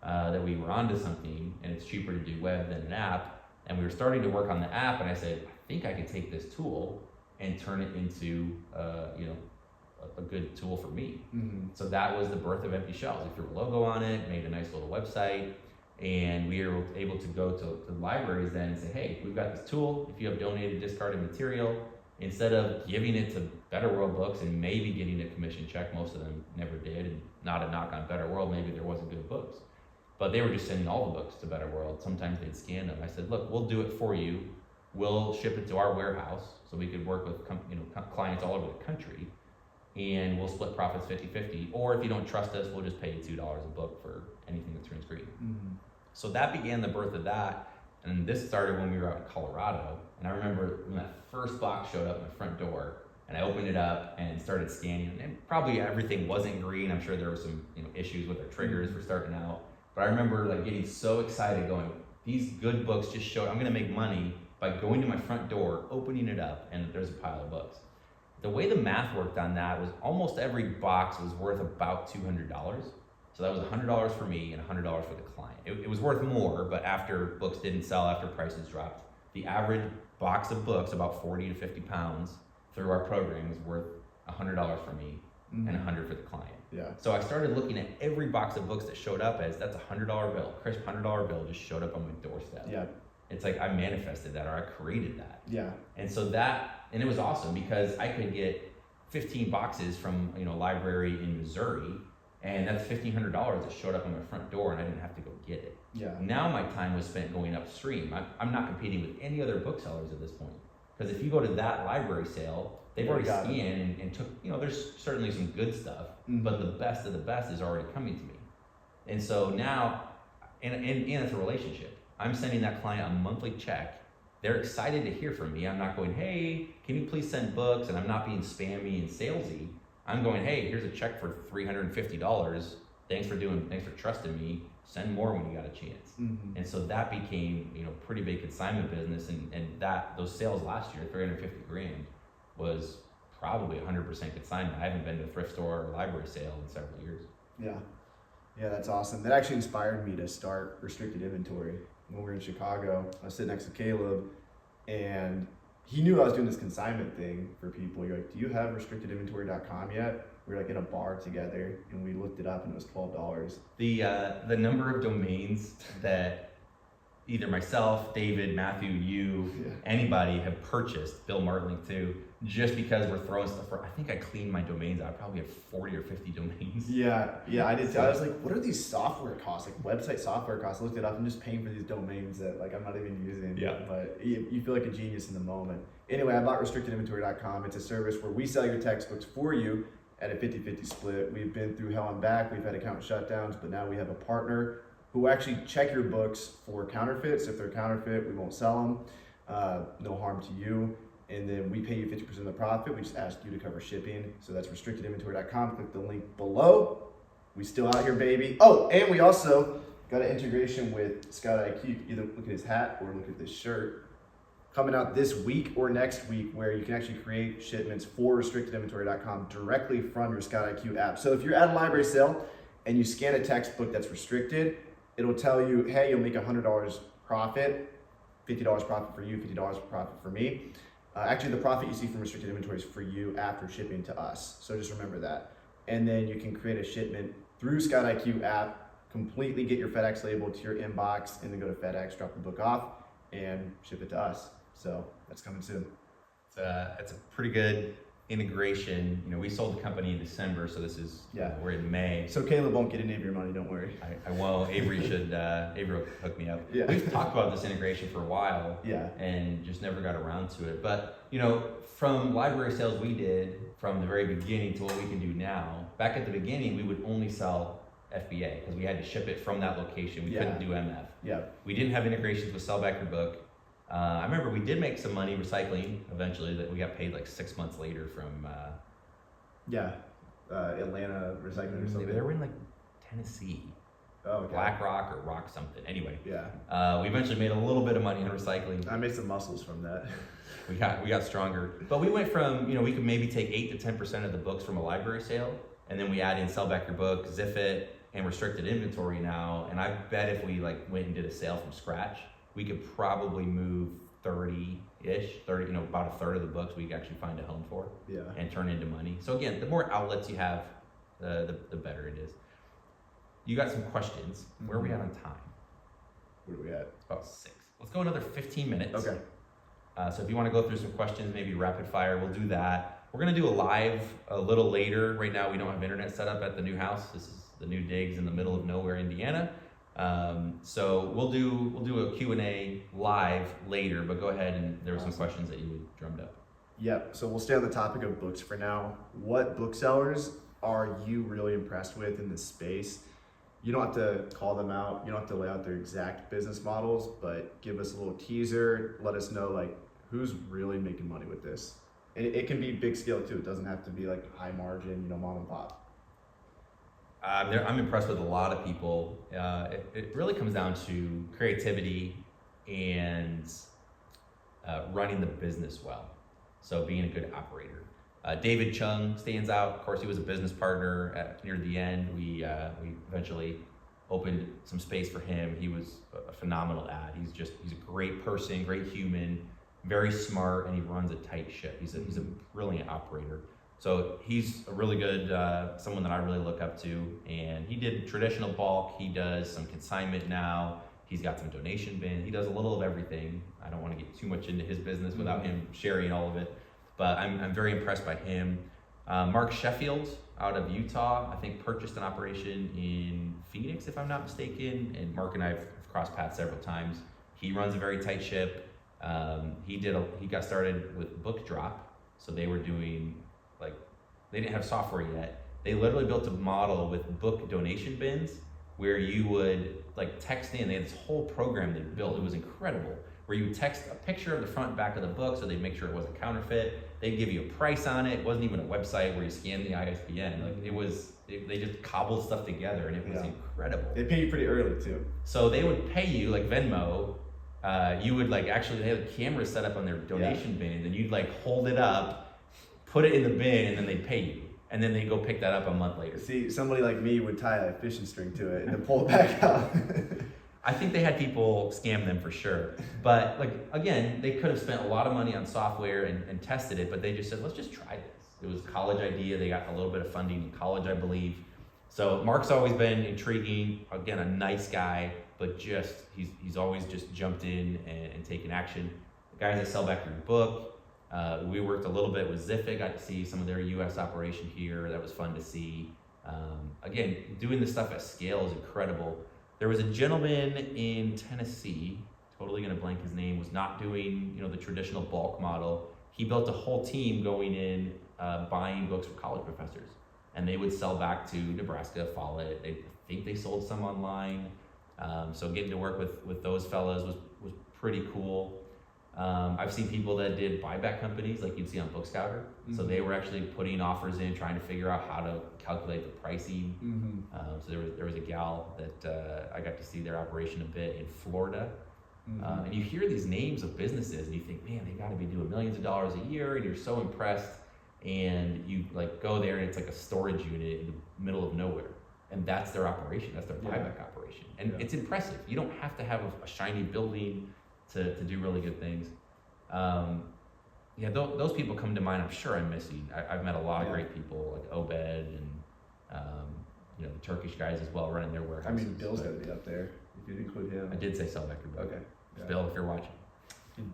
that we were onto something, and it's cheaper to do web than an app. And we were starting to work on the app, and I said, I think I could take this tool and turn it into, a good tool for me. So that was the birth of Empty Shelves. We threw a logo on it, made a nice little website, and we were able to go to libraries then and say, hey, we've got this tool. If you have donated, discarded material, instead of giving it to Better World Books and maybe getting a commission check, most of them never did, and not a knock on Better World, maybe there wasn't good books. But they were just sending all the books to Better World. Sometimes they'd scan them. I said, look, we'll do it for you. We'll ship it to our warehouse so we could work with clients all over the country, and we'll split profits 50-50. Or if you don't trust us, we'll just pay you $2 a book for anything that turns green. So that began the birth of that. And this started when we were out in Colorado. And I remember when that first box showed up at my front door, and I opened it up and started scanning. And probably everything wasn't green. I'm sure there were some issues with our triggers for starting out. But I remember getting so excited going, these good books just showed, I'm gonna make money by going to my front door, opening it up, and there's a pile of books. The way the math worked on that was almost every box was worth about $200. So that was $100 for me and $100 for the client. It was worth more, but after books didn't sell, after prices dropped, the average box of books, about 40 to 50 pounds, through our program was worth $100 for me and $100 for the client. Yeah. So I started looking at every box of books that showed up as that's a $100 bill, crisp $100 bill just showed up on my doorstep. Yeah. It's like I manifested that, or I created that. Yeah. And so and it was awesome because I could get 15 boxes from a library in Missouri, and that's $1,500 that showed up on my front door, and I didn't have to go get it. Yeah. Now my time was spent going upstream. I'm not competing with any other booksellers at this point, because if you go to that library sale, they've already scanned and took, there's certainly some good stuff, but the best of the best is already coming to me. And so now, and it's a relationship. I'm sending that client a monthly check. They're excited to hear from me. I'm not going, hey, can you please send books? And I'm not being spammy and salesy. I'm going, hey, here's a check for $350. Thanks for trusting me. Send more when you got a chance. And so that became, pretty big consignment business. And those sales last year, $350,000, was probably 100% consignment. I haven't been to a thrift store or library sale in several years. Yeah. Yeah, that's awesome. That actually inspired me to start restricted inventory. When we were in Chicago, I was sitting next to Caleb, and he knew I was doing this consignment thing for people. You're like, do you have restrictedinventory.com yet? We were in a bar together, and we looked it up, and it was $12. The number of domains that either myself, David, Matthew, anybody have purchased, Bill Martling too, just because we're throwing stuff I think I cleaned my domains out. I probably have 40 or 50 domains. Yeah, I did too. I was like, what are these software costs, website software costs? I looked it up. I'm just paying for these domains that I'm not even using. Yeah. But you feel like a genius in the moment. Anyway, I bought restrictedinventory.com. It's a service where we sell your textbooks for you at a 50-50 split. We've been through hell and back. We've had account shutdowns, but now we have a partner who actually check your books for counterfeits. If they're counterfeit, we won't sell them. No harm to you. And then we pay you 50% of the profit. We just ask you to cover shipping. So that's restrictedinventory.com. Click the link below. We still out here, baby. Oh, and we also got an integration with Scout IQ. You can either look at his hat or look at this shirt. Coming out this week or next week, where you can actually create shipments for restrictedinventory.com directly from your Scout IQ app. So if you're at a library sale and you scan a textbook that's restricted, it'll tell you, hey, you'll make $100 profit, $50 profit for you, $50 profit for me. Actually, the profit you see from restricted inventory is for you after shipping to us. So just remember that. And then you can create a shipment through Scout IQ app, completely get your FedEx label to your inbox, and then go to FedEx, drop the book off, and ship it to us. So that's coming soon. It's a pretty good integration. You know, we sold the company in December, so this is, we're in May. So Caleb won't get any of your money, don't worry. I won't. Avery will hook me up. Yeah. We've talked about this integration for a while, and just never got around to it. But, you know, from library sales we did from the very beginning to what we can do now, back at the beginning, we would only sell FBA because we had to ship it from that location. We couldn't do MF. Yeah. We didn't have integrations with Sell Back Your Book. I remember we did make some money recycling eventually, that we got paid like 6 months later from Atlanta Recycling or something. They were in like Tennessee. Oh, okay. Black Rock or Rock something. Anyway. Yeah. We eventually made a little bit of money on recycling. I made some muscles from that. We got stronger. But we went from, you know, we could maybe take 8 to 10% of the books from a library sale, and then we add in Sell Back Your Book, Zip It, and restricted inventory now. And I bet if we like went and did a sale from scratch, we could probably move 30-ish, you know, about a third of the books we could actually find a home for and turn into money. So again, the more outlets you have, the better it is. You got some questions. Where are we at on time? Where are we at? About 6. Let's go another 15 minutes. Okay. So if you want to go through some questions, maybe rapid fire, we'll do that. We're going to do a live a little later. Right now, we don't have internet set up at the new house. This is the new digs in the middle of nowhere, Indiana. So we'll do a Q&A live later, but go ahead, and there were some questions that you drummed up. Yep. So we'll stay on the topic of books for now. What booksellers are you really impressed with in this space? You don't have to call them out. You don't have to lay out their exact business models, but give us a little teaser. Let us know like who's really making money with this. And it can be big scale too. It doesn't have to be like high margin, you know, mom and pop. I'm impressed with a lot of people. It really comes down to creativity and running the business well. So being a good operator. David Chung stands out. Of course, he was a business partner near the end. We eventually opened some space for him. He was a phenomenal ad. He's a great person, great human, very smart, and he runs a tight ship. He's a brilliant operator. So he's a really good, someone that I really look up to. And he did traditional bulk. He does some consignment now. He's got some donation bin. He does a little of everything. I don't want to get too much into his business without him sharing all of it. But I'm very impressed by him. Mark Sheffield out of Utah, I think purchased an operation in Phoenix, if I'm not mistaken. And Mark and I have crossed paths several times. He runs a very tight ship. He got started with Book Drop. So they were doing, like, they didn't have software yet. They literally built a model with book donation bins where you would like text in. They had this whole program they built. It was incredible. Where you would text a picture of the front and back of the book so they'd make sure it wasn't counterfeit. They'd give you a price on it. It wasn't even a website where you scan the ISBN. Like they just cobbled stuff together, and it was incredible. They pay you pretty early too. So they would pay you like Venmo. You would like actually, they had cameras set up on their donation bins, and you'd like hold it up, put it in the bin, and then they'd pay you. And then they'd go pick that up a month later. See, somebody like me would tie a fishing string to it and then pull it back out. I think they had people scam them for sure. But like, again, they could have spent a lot of money on software and tested it, but they just said, let's just try this. It was a college idea. They got a little bit of funding in college, I believe. So Mark's always been intriguing. Again, a nice guy, but just, he's always just jumped in and taken action. The guys that Sell Back Your Book, we worked a little bit with Ziffic, got to see some of their US operation here. That was fun to see. Again, doing this stuff at scale is incredible. There was a gentleman in Tennessee, totally gonna blank his name, was not doing the traditional bulk model. He built a whole team going in, buying books for college professors. And they would sell back to Nebraska, Follett. I think they sold some online. So getting to work with those fellas was pretty cool. I've seen people that did buyback companies like you'd see on BookScouter. So they were actually putting offers in, trying to figure out how to calculate the pricing. So there was a gal that I got to see their operation a bit in Florida. And you hear these names of businesses and you think, man, they gotta be doing millions of dollars a year, and you're so impressed. And you like go there and it's like a storage unit in the middle of nowhere. And that's their operation. That's their buyback operation. And it's impressive. You don't have to have a shiny building to do really good things. Those people come to mind. I'm sure I'm missing. I've met a lot of great people like Obed and the Turkish guys as well running their warehouses. I mean, Bill's got to be up there if you'd include him. I did say Selbecker. Okay. Yeah. Bill, if you're watching.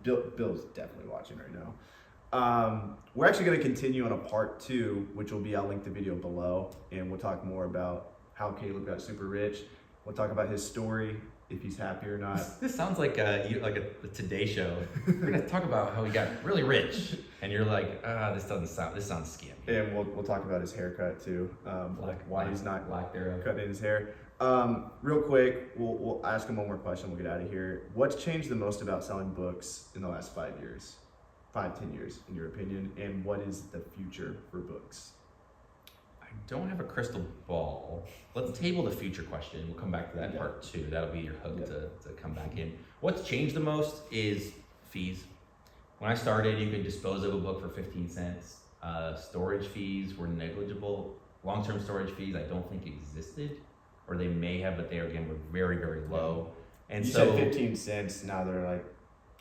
Bill's definitely watching right now. We're actually going to continue on a part 2, which will be, I'll link the video below, and we'll talk more about how Caleb got super rich. We'll talk about his story, if he's happy or not. This sounds like a Today Show. We're gonna talk about how he got really rich, and you're like, this sounds scammy. And we'll talk about his haircut too, why he's not cutting his hair. Real quick, we'll ask him one more question. We'll get out of here. What's changed the most about selling books in the last 5 years, 5-10 years, in your opinion? And what is the future for books? I don't have a crystal ball. Let's table the future question. We'll come back to that in part 2. That'll be your hook to come back in. What's changed the most is fees. When I started, you could dispose of a book for 15 cents. Storage fees were negligible. Long-term storage fees I don't think existed, or they may have, but they again were very, very low. And you said 15 cents. Now they're like,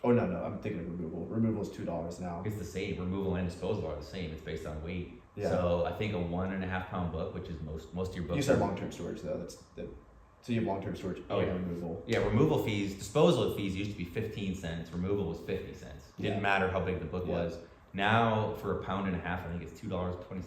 oh no, I'm thinking of removal. Removal is $2 now. It's the same. Removal and disposal are the same. It's based on weight. Yeah. So I think a 1.5 pound book, which is most of your books. You said long-term storage though. So you have long-term storage and removal. Yeah, removal fees, disposal fees used to be 15 cents. Removal was 50 cents. Didn't matter how big the book was. Now for $1.5 pounds, I think it's $2.20.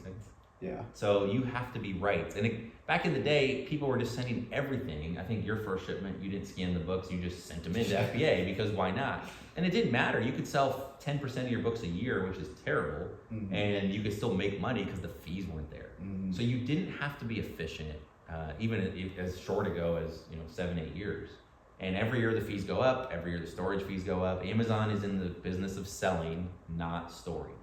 Yeah. So you have to be right. And back in the day, people were just sending everything. I think your first shipment, you didn't scan the books, you just sent them into FBA because why not? And it didn't matter. You could sell 10% of your books a year, which is terrible, and you could still make money because the fees weren't there. So you didn't have to be efficient, even as short ago as 7-8 years. And every year the fees go up. Every year the storage fees go up. Amazon is in the business of selling, not storing.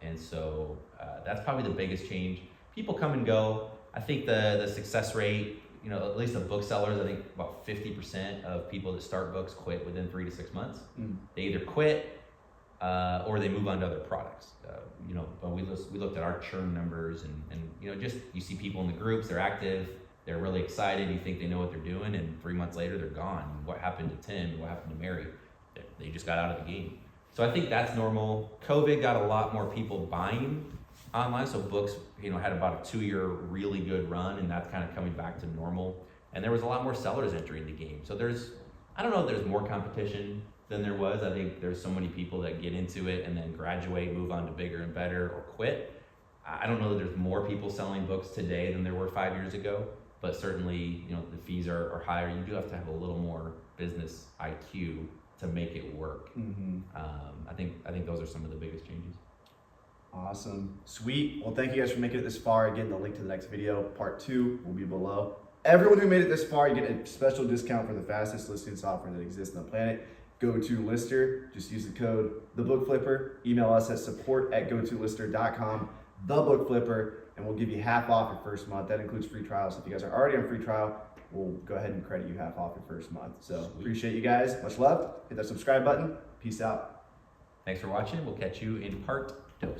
And so that's probably the biggest change. People come and go. I think the success rate, at least of booksellers, I think about 50% of people that start books quit within 3 to 6 months. They either quit or they move on to other products. But we looked at our churn numbers and just you see people in the groups, they're active, they're really excited, you think they know what they're doing, and 3 months later they're gone. What happened to Tim? What happened to Mary? They just got out of the game. So I think that's normal. COVID got a lot more people buying online, so books, had about a 2-year really good run, and that's kind of coming back to normal. And there was a lot more sellers entering the game. So I don't know if there's more competition than there was. I think there's so many people that get into it and then graduate, move on to bigger and better, or quit. I don't know that there's more people selling books today than there were 5 years ago, but certainly, the fees are higher. You do have to have a little more business IQ to make it work. I think those are some of the biggest changes. Awesome. Sweet. Well, thank you guys for making it this far. Again, the link to the next video, part 2, will be below. Everyone who made it this far, you get a special discount for the fastest listing software that exists on the planet. GoToLister. Just use the code TheBookFlipper. Email us at support@gotolister.com. TheBookFlipper, and we'll give you half off your first month. That includes free trials. So if you guys are already on free trial, we'll go ahead and credit you half off your first month. So appreciate you guys. Much love. Hit that subscribe button. Peace out. Thanks for watching. We'll catch you in part 2.